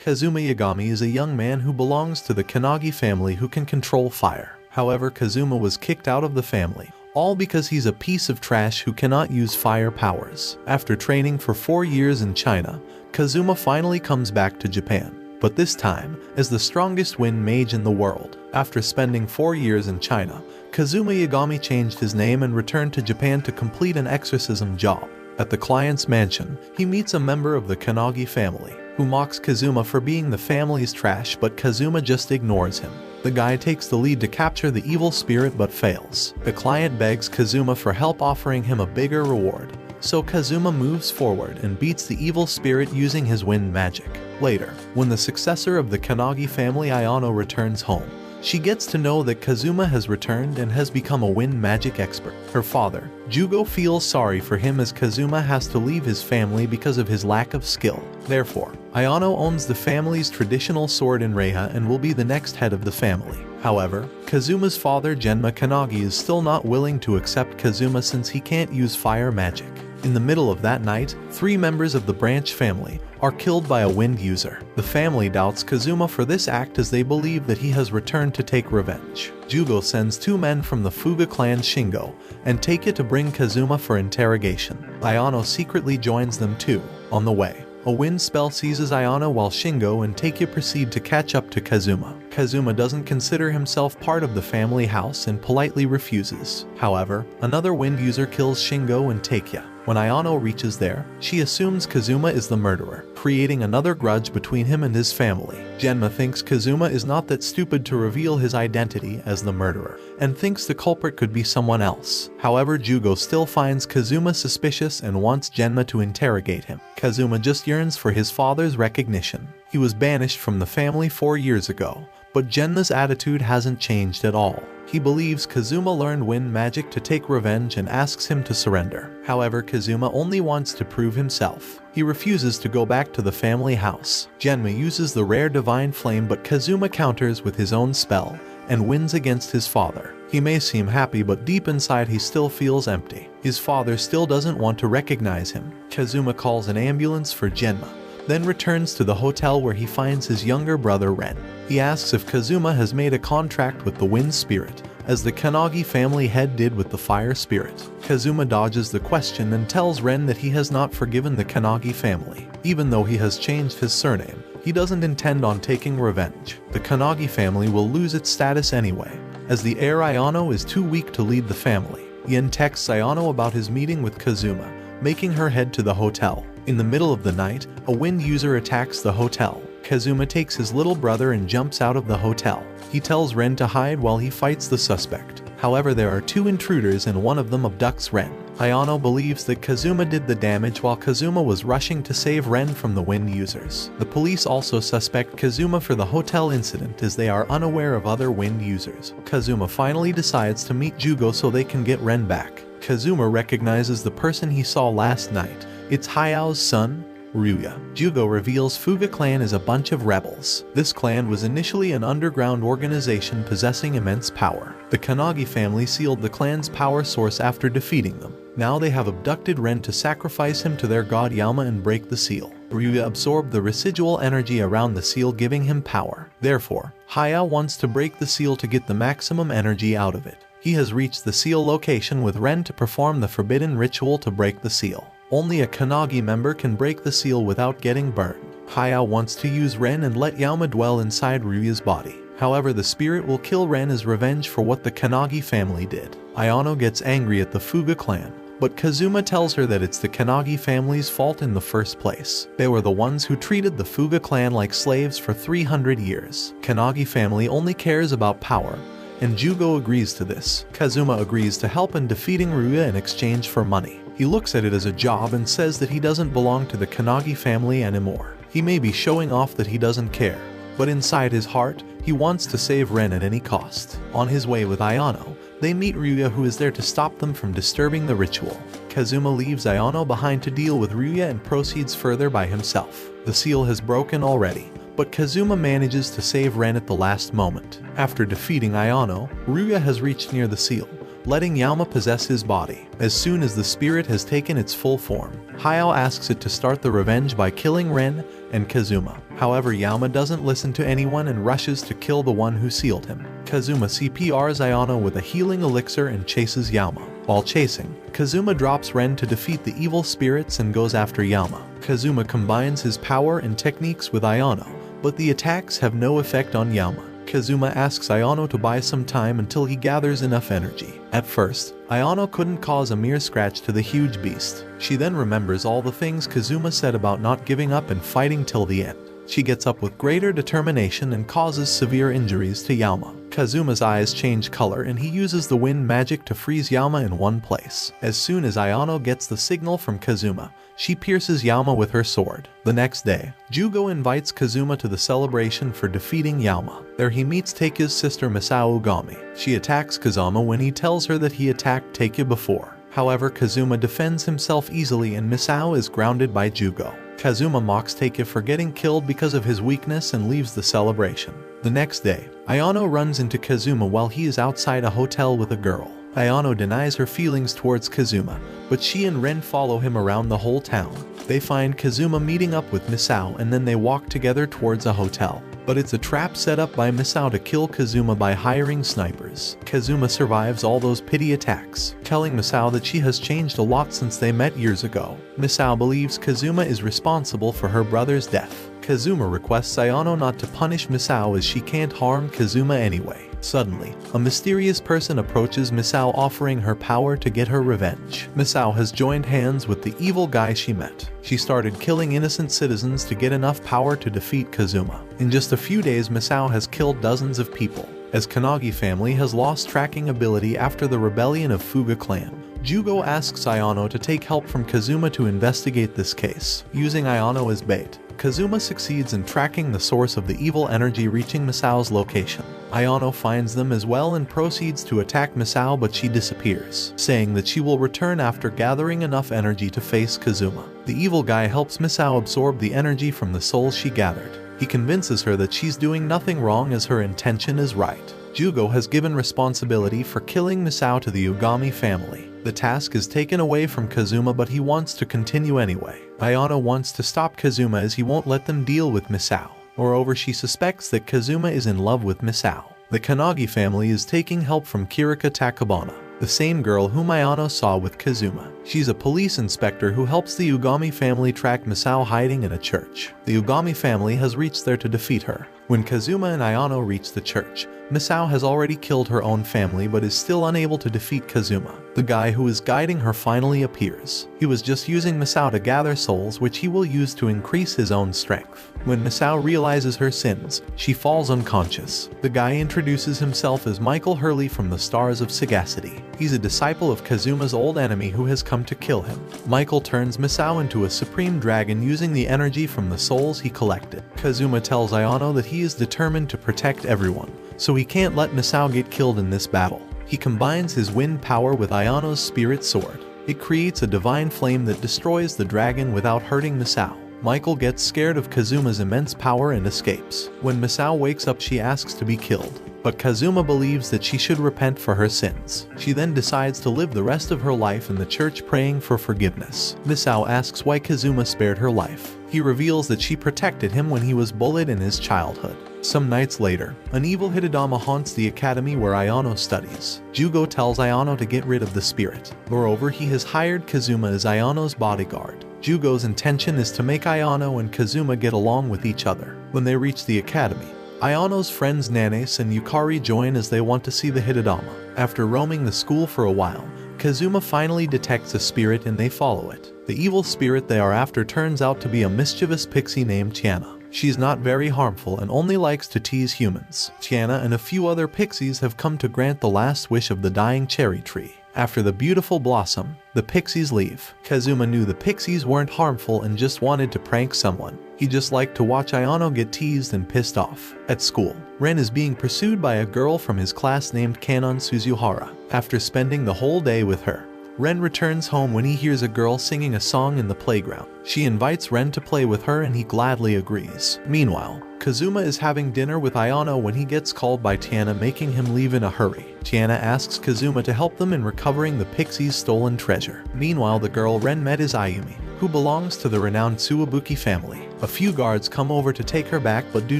Kazuma Yagami is a young man who belongs to the Kannagi family who can control fire. However, Kazuma was kicked out of the family, all because he's a piece of trash who cannot use fire powers. After training for 4 years in China, Kazuma finally comes back to Japan, but this time as the strongest wind mage in the world. After spending 4 years in China, Kazuma Yagami changed his name and returned to Japan to complete an exorcism job. At the client's mansion, he meets a member of the Kannagi family, who mocks Kazuma for being the family's trash, but Kazuma just ignores him. The guy takes the lead to capture the evil spirit but fails. The client begs Kazuma for help, offering him a bigger reward. So Kazuma moves forward and beats the evil spirit using his wind magic. Later, when the successor of the Kannagi family Ayano returns home, she gets to know that Kazuma has returned and has become a wind magic expert. Her father, Jugo, feels sorry for him as Kazuma has to leave his family because of his lack of skill. Therefore, Ayano owns the family's traditional sword in Reiha and will be the next head of the family. However, Kazuma's father Genma Kannagi is still not willing to accept Kazuma since he can't use fire magic. In the middle of that night, 3 members of the Branch family are killed by a wind user. The family doubts Kazuma for this act as they believe that he has returned to take revenge. Jugo sends 2 men from the Fuga clan, Shingo and Takeya, to bring Kazuma for interrogation. Ayano secretly joins them too. On the way, a wind spell seizes Ayano while Shingo and Takeya proceed to catch up to Kazuma. Kazuma doesn't consider himself part of the family house and politely refuses. However, another wind user kills Shingo and Takeya. When Ayano reaches there, she assumes Kazuma is the murderer, creating another grudge between him and his family. Genma thinks Kazuma is not that stupid to reveal his identity as the murderer, and thinks the culprit could be someone else. However, Jugo still finds Kazuma suspicious and wants Genma to interrogate him. Kazuma just yearns for his father's recognition. He was banished from the family 4 years ago, but Genma's attitude hasn't changed at all. He believes Kazuma learned wind magic to take revenge and asks him to surrender. However, Kazuma only wants to prove himself. He refuses to go back to the family house. Genma uses the rare divine flame, but Kazuma counters with his own spell and wins against his father. He may seem happy, but deep inside he still feels empty. His father still doesn't want to recognize him. Kazuma calls an ambulance for Genma, then returns to the hotel where he finds his younger brother Ren. He asks if Kazuma has made a contract with the wind spirit, as the Kannagi family head did with the fire spirit. Kazuma dodges the question and tells Ren that he has not forgiven the Kannagi family. Even though he has changed his surname, he doesn't intend on taking revenge. The Kannagi family will lose its status anyway, as the heir Ayano is too weak to lead the family. Yen texts Ayano about his meeting with Kazuma, making her head to the hotel. In the middle of the night, a wind user attacks the hotel. Kazuma takes his little brother and jumps out of the hotel. He tells Ren to hide while he fights the suspect. However, there are 2 intruders and one of them abducts Ren. Ayano believes that Kazuma did the damage while Kazuma was rushing to save Ren from the wind users. The police also suspect Kazuma for the hotel incident as they are unaware of other wind users. Kazuma finally decides to meet Jugo so they can get Ren back. Kazuma recognizes the person he saw last night. It's Hayao's son, Ryuya. Jugo reveals Fuga clan is a bunch of rebels. This clan was initially an underground organization possessing immense power. The Kannagi family sealed the clan's power source after defeating them. Now they have abducted Ren to sacrifice him to their god Yama and break the seal. Ryuya absorbed the residual energy around the seal, giving him power. Therefore, Hayao wants to break the seal to get the maximum energy out of it. He has reached the seal location with Ren to perform the forbidden ritual to break the seal. Only a Kannagi member can break the seal without getting burned. Hayao wants to use Ren and let Yama dwell inside Ryuya's body. However, the spirit will kill Ren as revenge for what the Kannagi family did. Ayano gets angry at the Fuga clan, but Kazuma tells her that it's the Kannagi family's fault in the first place. They were the ones who treated the Fuga clan like slaves for 300 years. Kannagi family only cares about power, and Jugo agrees to this. Kazuma agrees to help in defeating Ryuya in exchange for money. He looks at it as a job and says that he doesn't belong to the Kannagi family anymore. He may be showing off that he doesn't care, but inside his heart, he wants to save Ren at any cost. On his way with Ayano, they meet Ryuya, who is there to stop them from disturbing the ritual. Kazuma leaves Ayano behind to deal with Ryuya and proceeds further by himself. The seal has broken already, but Kazuma manages to save Ren at the last moment. After defeating Ayano, Ryuya has reached near the seal, letting Yama possess his body. As soon as the spirit has taken its full form, Hayao asks it to start the revenge by killing Ren and Kazuma. However, Yaoma doesn't listen to anyone and rushes to kill the one who sealed him. Kazuma CPRs Ayano with a healing elixir and chases Yaoma. While chasing, Kazuma drops Ren to defeat the evil spirits and goes after Yaoma. Kazuma combines his power and techniques with Ayano, but the attacks have no effect on Yaoma. Kazuma asks Ayano to buy some time until he gathers enough energy. At first, Ayano couldn't cause a mere scratch to the huge beast. She then remembers all the things Kazuma said about not giving up and fighting till the end. She gets up with greater determination and causes severe injuries to Yaoma. Kazuma's eyes change color and he uses the wind magic to freeze Yaoma in one place. As soon as Ayano gets the signal from Kazuma, she pierces Yaoma with her sword. The next day, Jugo invites Kazuma to the celebration for defeating Yaoma. There he meets Takeya's sister Misao Ugami. She attacks Kazuma when he tells her that he attacked Takea before. However, Kazuma defends himself easily and Misao is grounded by Jugo. Kazuma mocks Takea for getting killed because of his weakness and leaves the celebration. The next day, Ayano runs into Kazuma while he is outside a hotel with a girl. Ayano denies her feelings towards Kazuma, but she and Ren follow him around the whole town. They find Kazuma meeting up with Misao and then they walk together towards a hotel. But it's a trap set up by Misao to kill Kazuma by hiring snipers. Kazuma survives all those pity attacks, telling Misao that she has changed a lot since they met years ago. Misao believes Kazuma is responsible for her brother's death. Kazuma requests Ayano not to punish Misao as she can't harm Kazuma anyway. Suddenly, a mysterious person approaches Misao offering her power to get her revenge. Misao has joined hands with the evil guy she met. She started killing innocent citizens to get enough power to defeat Kazuma. In just a few days, Misao has killed dozens of people, as Kanagi family has lost tracking ability after the rebellion of Fuga clan. Jugo asks Ayano to take help from Kazuma to investigate this case. Using Ayano as bait, Kazuma succeeds in tracking the source of the evil energy reaching Misao's location. Ayano finds them as well and proceeds to attack Misao, but she disappears, saying that she will return after gathering enough energy to face Kazuma. The evil guy helps Misao absorb the energy from the souls she gathered. He convinces her that she's doing nothing wrong as her intention is right. Jugo has given responsibility for killing Misao to the Ugami family. The task is taken away from Kazuma, but he wants to continue anyway. Ayano wants to stop Kazuma as he won't let them deal with Misao. Moreover, she suspects that Kazuma is in love with Misao. The Kanagi family is taking help from Kirika Takabana, the same girl whom Ayano saw with Kazuma. She's a police inspector who helps the Ugami family track Misao hiding in a church. The Ugami family has reached there to defeat her. When Kazuma and Ayano reach the church, Misao has already killed her own family but is still unable to defeat Kazuma. The guy who is guiding her finally appears. He was just using Misao to gather souls, which he will use to increase his own strength. When Misao realizes her sins, she falls unconscious. The guy introduces himself as Michael Hurley from the Stars of Sagacity. He's a disciple of Kazuma's old enemy who has come to kill him. Michael turns Misao into a supreme dragon using the energy from the souls he collected. Kazuma tells Ayano that he is determined to protect everyone, so he can't let Misao get killed in this battle. He combines his wind power with Ayano's spirit sword. It creates a divine flame that destroys the dragon without hurting Misao. Michael gets scared of Kazuma's immense power and escapes. When Misao wakes up, she asks to be killed, but Kazuma believes that she should repent for her sins. She then decides to live the rest of her life in the church praying for forgiveness. Misao asks why Kazuma spared her life. He reveals that she protected him when he was bullied in his childhood. Some nights later, an evil Hidedama haunts the academy where Ayano studies. Jugo tells Ayano to get rid of the spirit. Moreover, he has hired Kazuma as Ayano's bodyguard. Jugo's intention is to make Ayano and Kazuma get along with each other. When they reach the academy, Ayano's friends Nanes and Yukari join as they want to see the Hidedama. After roaming the school for a while, Kazuma finally detects a spirit and they follow it. The evil spirit they are after turns out to be a mischievous pixie named Tiana. She's not very harmful and only likes to tease humans. Tiana and a few other pixies have come to grant the last wish of the dying cherry tree. After the beautiful blossom, the pixies leave. Kazuma knew the pixies weren't harmful and just wanted to prank someone. He just liked to watch Ayano get teased and pissed off. At school, Ren is being pursued by a girl from his class named Kanon Suzuhara. After spending the whole day with her, Ren returns home when he hears a girl singing a song in the playground. She invites Ren to play with her and he gladly agrees. Meanwhile, Kazuma is having dinner with Ayano when he gets called by Tiana, making him leave in a hurry. Tiana asks Kazuma to help them in recovering the pixie's stolen treasure. Meanwhile, the girl Ren met is Ayumi, who belongs to the renowned Tsuwabuki family. A few guards come over to take her back, but due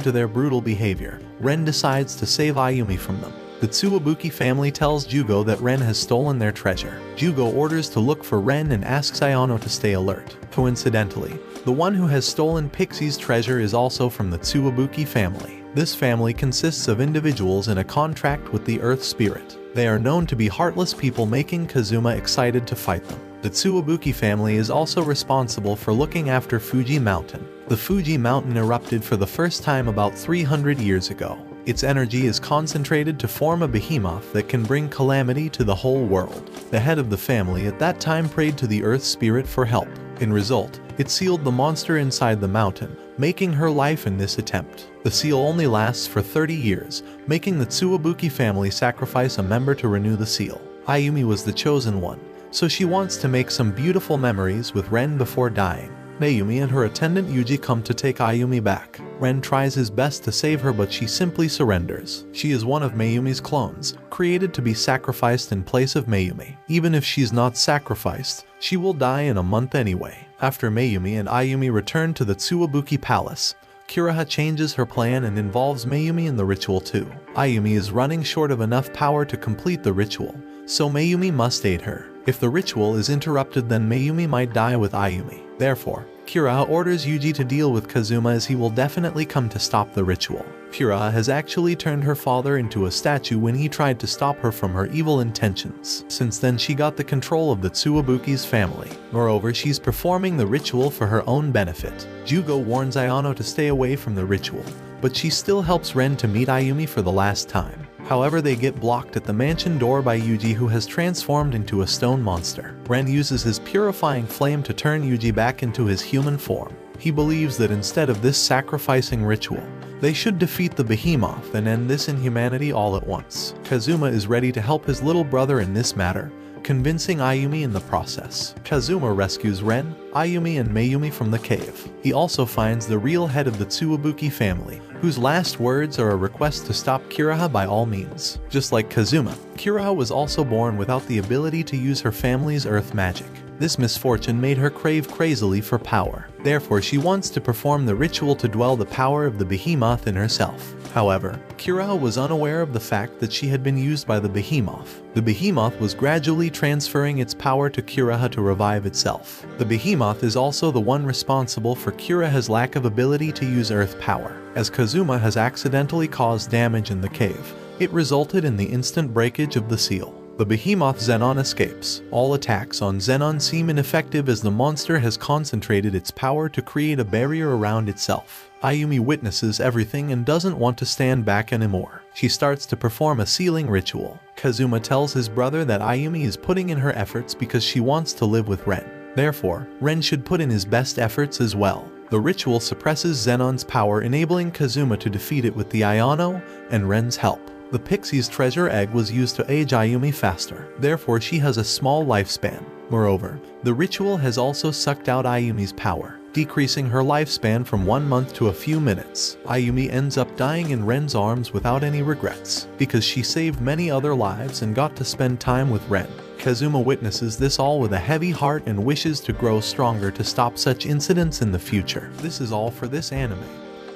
to their brutal behavior, Ren decides to save Ayumi from them. The Tsuwabuki family tells Jugo that Ren has stolen their treasure. Jugo orders to look for Ren and asks Ayano to stay alert. Coincidentally, the one who has stolen Pixie's treasure is also from the Tsuwabuki family. This family consists of individuals in a contract with the Earth Spirit. They are known to be heartless people, making Kazuma excited to fight them. The Tsuwabuki family is also responsible for looking after Fuji Mountain. The Fuji Mountain erupted for the first time about 300 years ago. Its energy is concentrated to form a behemoth that can bring calamity to the whole world. The head of the family at that time prayed to the Earth Spirit for help. In result, it sealed the monster inside the mountain, making her life in this attempt. The seal only lasts for 30 years, making the Tsuwabuki family sacrifice a member to renew the seal. Ayumi was the chosen one, so she wants to make some beautiful memories with Ren before dying. Mayumi and her attendant Yuji come to take Ayumi back. Ren tries his best to save her, but she simply surrenders. She is one of Mayumi's clones, created to be sacrificed in place of Mayumi. Even if she's not sacrificed, she will die in a month anyway. After Mayumi and Ayumi return to the Tsuwabuki Palace, Kiraha changes her plan and involves Mayumi in the ritual too. Ayumi is running short of enough power to complete the ritual, so Mayumi must aid her. If the ritual is interrupted, then Mayumi might die with Ayumi. Therefore, Kiraha orders Yuji to deal with Kazuma, as he will definitely come to stop the ritual. Kiraha has actually turned her father into a statue when he tried to stop her from her evil intentions. Since then, she got the control of the Tsuwabuki's family. Moreover, she's performing the ritual for her own benefit. Jugo warns Ayano to stay away from the ritual, but she still helps Ren to meet Ayumi for the last time. However, they get blocked at the mansion door by Yuji, who has transformed into a stone monster. Ren uses his purifying flame to turn Yuji back into his human form. He believes that instead of this sacrificing ritual, they should defeat the behemoth and end this inhumanity all at once. Kazuma is ready to help his little brother in this matter, convincing Ayumi in the process. Kazuma rescues Ren, Ayumi and Mayumi from the cave. He also finds the real head of the Tsuwabuki family, whose last words are a request to stop Kiraha by all means. Just like Kazuma, Kiraha was also born without the ability to use her family's earth magic. This misfortune made her crave crazily for power. Therefore, she wants to perform the ritual to dwell the power of the behemoth in herself. However, Kiraha was unaware of the fact that she had been used by the behemoth. The behemoth was gradually transferring its power to Kiraha to revive itself. The behemoth is also the one responsible for Kiraha's lack of ability to use earth power. As Kazuma has accidentally caused damage in the cave, it resulted in the instant breakage of the seal. The behemoth Zenon escapes. All attacks on Zenon seem ineffective as the monster has concentrated its power to create a barrier around itself. Ayumi witnesses everything and doesn't want to stand back anymore. She starts to perform a sealing ritual. Kazuma tells his brother that Ayumi is putting in her efforts because she wants to live with Ren. Therefore, Ren should put in his best efforts as well. The ritual suppresses Zenon's power, enabling Kazuma to defeat it with the Ayano and Ren's help. The Pixie's treasure egg was used to age Ayumi faster, therefore she has a small lifespan. Moreover, the ritual has also sucked out Ayumi's power, decreasing her lifespan from 1 month to a few minutes. Ayumi ends up dying in Ren's arms without any regrets, because she saved many other lives and got to spend time with Ren. Kazuma witnesses this all with a heavy heart and wishes to grow stronger to stop such incidents in the future. This is all for this anime.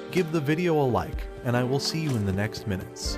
Give the video a like, and I will see you in the next minutes.